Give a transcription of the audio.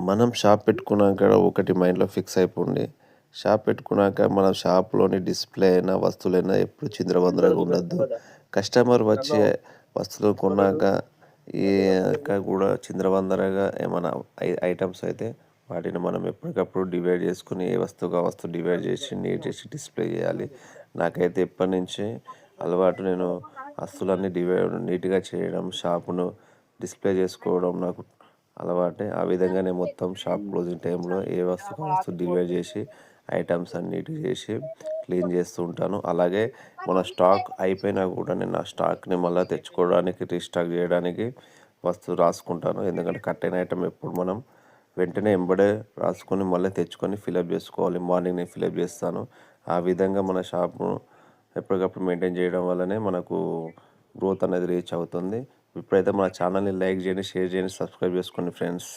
మనం షాప్ పెట్టుకున్నాక ఒకటి మైండ్‌లో ఫిక్స్ అయిపోండి. షాప్ పెట్టుకున్నాక మన షాప్‌లోని డిస్‌ప్లే అయినా, వస్తువులైనా ఎప్పుడు చిందరవందరగా ఉండొద్దు. కస్టమర్ వచ్చి వస్తువులు కొన్నాక కూడా చిందరవందరగా ఏమైనా ఐటెమ్స్ అయితే వాటిని మనం ఎప్పటికప్పుడు డివైడ్ చేసుకొని ఏ వస్తువుకి ఆ వస్తువు డివైడ్ చేసి నీట్ చేసి డిస్‌ప్లే చేయాలి. నాకైతే ఎప్పటినుంచి అలవాటు. నేను వస్తువులన్నీ నీట్‌గా చేయడం, షాపును డిస్‌ప్లే చేసుకోవడం నాకు అలవాటే. ఆ విధంగానే మొత్తం షాప్ క్లోజింగ్ టైంలో ఏ వస్తువుకి ఆ వస్తువు డివైడ్ చేసి ఐటమ్స్ అన్నిటి చేసి క్లీన్ చేస్తూ ఉంటాను. అలాగే మన స్టాక్ అయిపోయినా కూడా నేను ఆ స్టాక్‌ని మళ్ళా తెచ్చుకోవడానికి, రీస్టాక్ చేయడానికి వస్తువు రాసుకుంటాను. ఎందుకంటే కట్ అయిన ఐటెమ్ ఎప్పుడు మనం వెంటనే ఎంబడే రాసుకొని మళ్ళీ తెచ్చుకొని ఫిలప్ చేసుకోవాలి. మార్నింగ్ నేను ఫిలప్ చేస్తాను. ఆ విధంగా మన షాప్‌ను ఎప్పటికప్పుడు మెయింటైన్ చేయడం వల్లనే మనకు గ్రోత్ అనేది రీచ్ అవుతుంది. ఇప్పుడైతే మన ఛానల్‌ని లైక్ చేయండి, షేర్ చేయండి, సబ్స్క్రైబ్ చేసుకోండి ఫ్రెండ్స్.